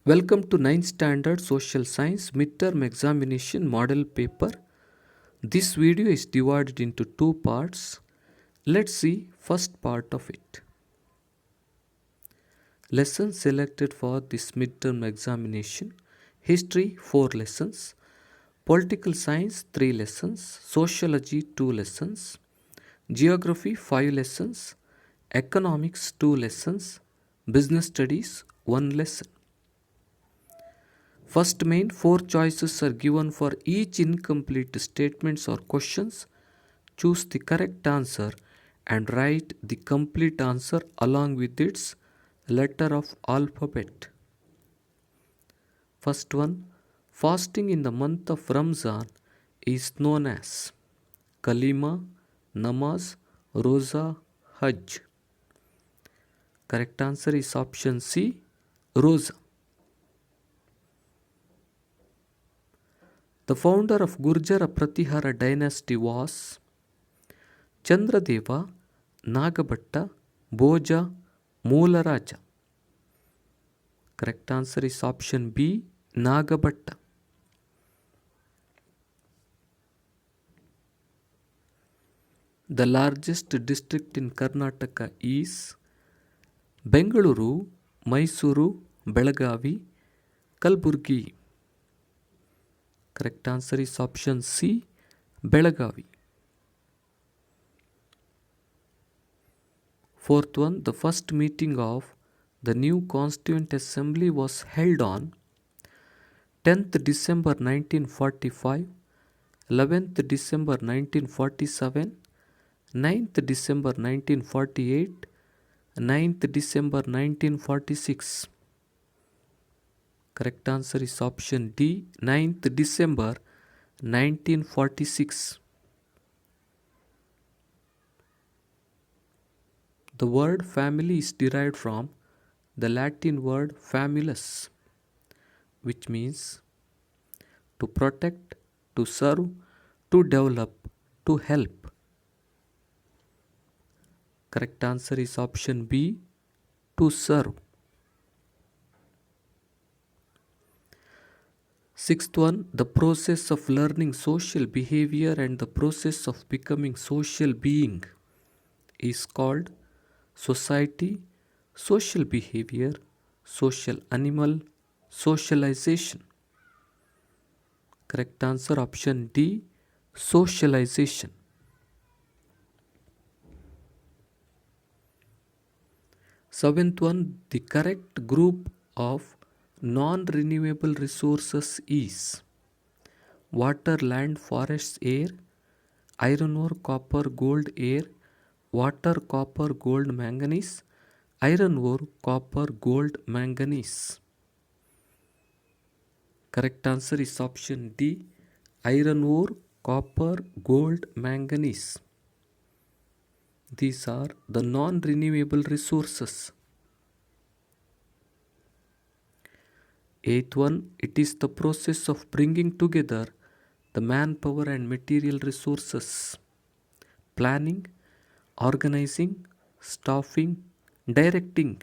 Welcome to 9th Standard Social Science Midterm Examination Model Paper. This video is divided into two parts. Let's see first part of it. Lessons selected for this midterm examination: History 4 lessons, Political Science 3 lessons, Sociology 2 lessons, Geography 5 lessons, Economics 2 lessons, Business Studies 1 lesson. First main, 4 choices are given for each incomplete statements or questions. Choose the correct answer and write the complete answer along with its letter of alphabet. First one, fasting in the month of Ramzan is known as Kalima, Namaz, Roza, Hajj. Correct answer is option C, Roza. The founder of Gurjara Pratihara dynasty was Chandradeva, Nagabhatta, Bhoja, Moolaraja. Correct answer is option B, Nagabhatta. The largest district in Karnataka is Bengaluru, Mysuru, Belagavi, Kalburgi. Correct answer is option C, Belagavi. Fourth one, the first meeting of the new Constituent Assembly was held on 10th December 1945, 11th December 1947, 9th December 1948, 9th December 1946. Correct answer is option D, 9th December 1946. The word family is derived from the Latin word famulus, which means to protect, to serve, to develop, to help. Correct answer is option B, to serve. Sixth one, the process of learning social behavior and the process of becoming social being is called society, social behavior, social animal, socialization. Correct answer option D, socialization. Seventh one, the correct group of non-renewable resources is water, land, forests, air, iron ore, copper, gold, air, water, copper, gold, manganese, iron ore, copper, gold, manganese. Correct answer is option D, iron ore, copper, gold, manganese. These are the non-renewable resources. Eighth one, it is the process of bringing together the manpower and material resources. Planning, organizing, staffing, directing.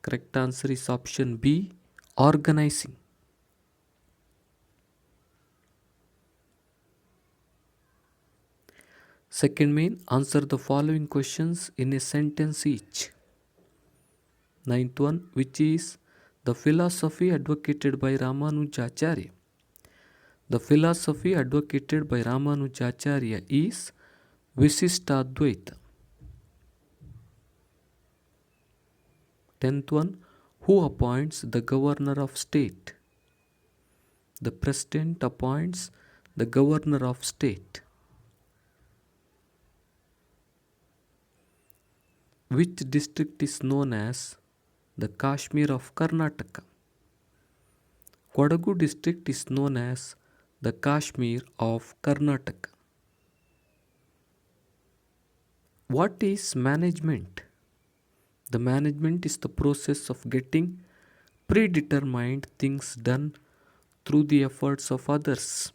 Correct answer is option B, organizing. Second main, answer the following questions in a sentence each. Ninth one, which is the philosophy advocated by Ramanujacharya? The philosophy advocated by Ramanujacharya is Visishtadvaita. 10th one, who appoints the governor of state? The president appoints the governor of state. Which district is known as the Kashmir of Karnataka? Kodagu district is known as the Kashmir of Karnataka. What is management? The management is the process of getting predetermined things done through the efforts of others.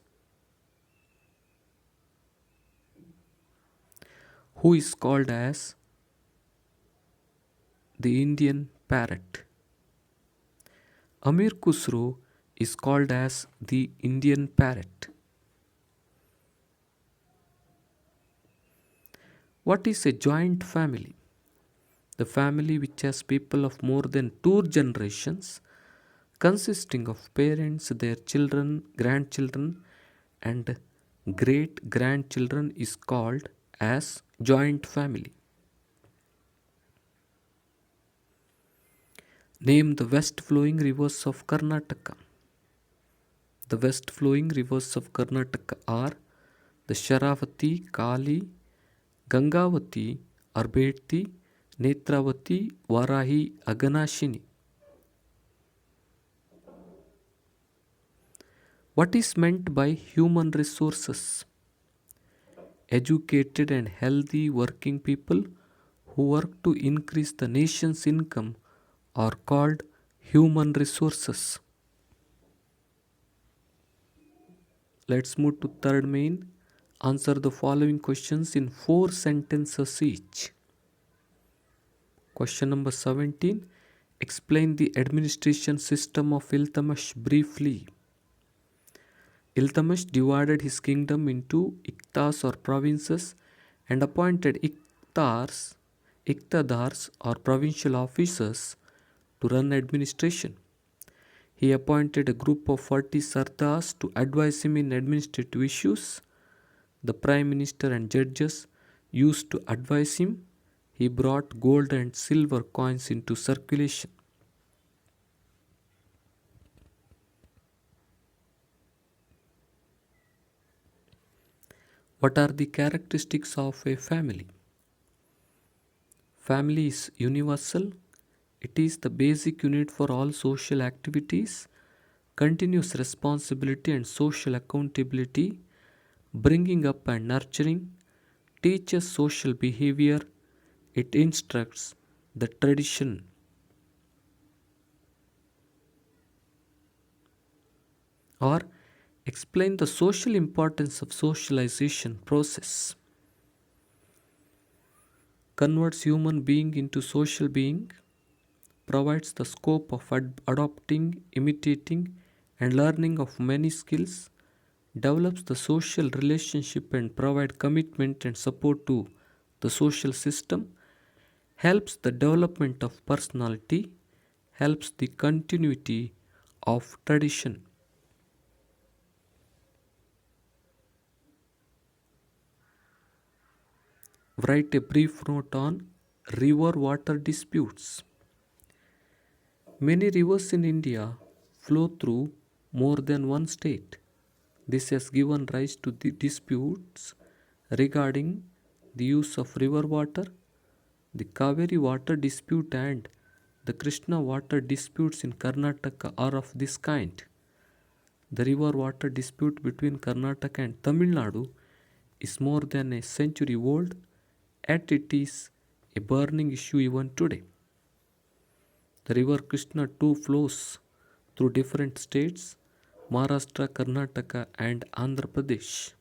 Who is called as the Indian parrot? Amir Khusro is called as the Indian parrot. What is a joint family? The family which has people of more than two generations, consisting of parents, their children, grandchildren, and great grandchildren, is called as joint family. Name the west flowing rivers of Karnataka. The west flowing rivers of Karnataka are the Sharavati, Kali, Gangavati, Arbeti, Netravati, Varahi, Aganashini. What is meant by human resources? Educated and healthy working people who work to increase the nation's income are called human resources. Let's move to third main. Answer the following questions in 4 sentences each. Question number 17. Explain the administration system of Iltutmish briefly. Iltutmish divided his kingdom into iqtas or provinces and appointed iqtadars or provincial officers to run administration. He appointed a group of 40 sardars to advise him in administrative issues. The prime minister and judges used to advise him. He brought gold and silver coins into circulation. What are the characteristics of a family? Family is universal. It is the basic unit for all social activities, continuous responsibility and social accountability, bringing up and nurturing, teaches social behavior, it instructs the tradition. Or explain the social importance of socialization process. Converts human being into social being, provides the scope of adopting, imitating, and learning of many skills, develops the social relationship and provide commitment and support to the social system, helps the development of personality, helps the continuity of tradition. Write a brief note on river water disputes. Many rivers in India flow through more than one state. This has given rise to the disputes regarding the use of river water. The Kaveri water dispute and the Krishna water disputes in Karnataka are of this kind. The river water dispute between Karnataka and Tamil Nadu is more than a century old, yet it is a burning issue even today. The river Krishna too flows through different states, Maharashtra, Karnataka, and Andhra Pradesh.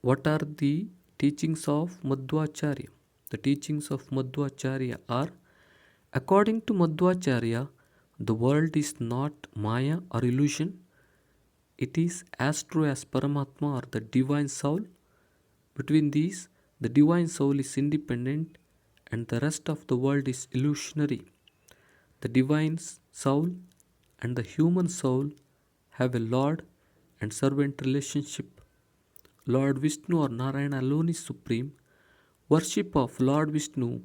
What are the teachings of Madhvacharya? The teachings of Madhvacharya are: according to Madhvacharya, the world is not Maya or illusion. It is as true as Paramatma or the divine soul. Between these, the divine soul is independent and the rest of the world is illusionary. The divine soul and the human soul have a Lord and servant relationship. Lord Vishnu or Narayana alone is supreme. Worship of Lord Vishnu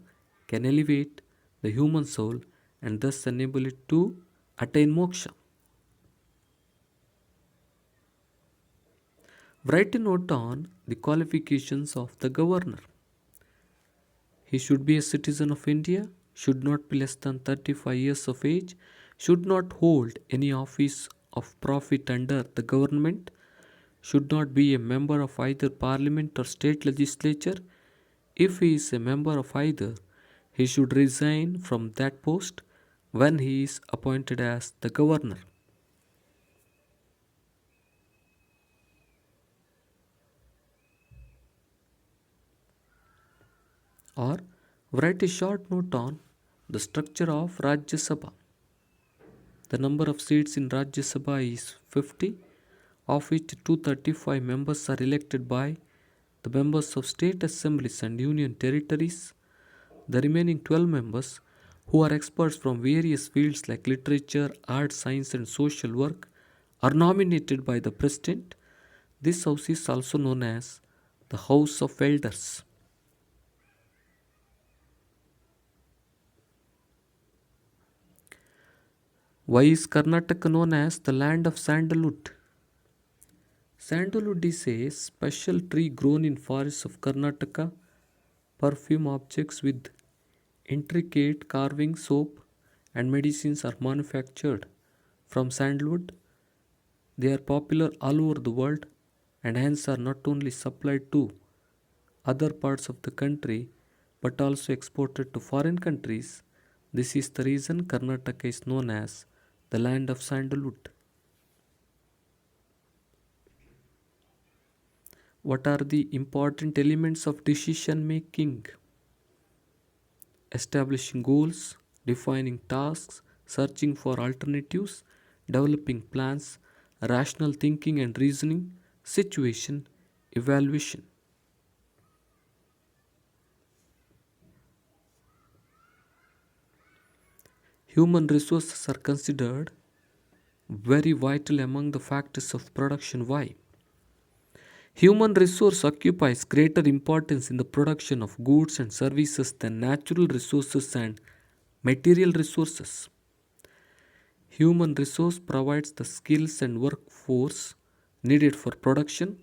can elevate the human soul and thus enable it to attain moksha. Write a note on the qualifications of the governor. He should be a citizen of India, should not be less than 35 years of age, should not hold any office of profit under the government, should not be a member of either parliament or state legislature. If he is a member of either, he should resign from that post when he is appointed as the governor. Or Write a short note on the structure of Rajya Sabha. The number of seats in Rajya Sabha is 50, of which 235 members are elected by the members of state assemblies and union territories. The remaining 12 members, who are experts from various fields like literature, art, science, and social work, are nominated by the President. This house is also known as the House of Elders. Why is Karnataka known as the land of sandalwood? Sandalwood is a special tree grown in forests of Karnataka. Perfume objects with intricate carving, soap, and medicines are manufactured from sandalwood. They are popular all over the world and hence are not only supplied to other parts of the country but also exported to foreign countries. This is the reason Karnataka is known as the land of sandalwood. What are the important elements of decision making? Establishing goals, defining tasks, searching for alternatives, developing plans, rational thinking and reasoning, situation, evaluation. Human resources are considered very vital among the factors of production. Why? Human resource occupies greater importance in the production of goods and services than natural resources and material resources. Human resource provides the skills and workforce needed for production.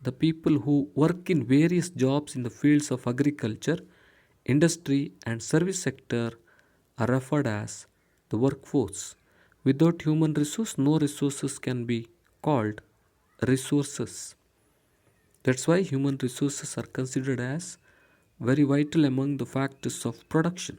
The people who work in various jobs in the fields of agriculture, industry, and service sector are referred as the workforce. Without human resource, no resources can be called resources. That's why human resources are considered as very vital among the factors of production.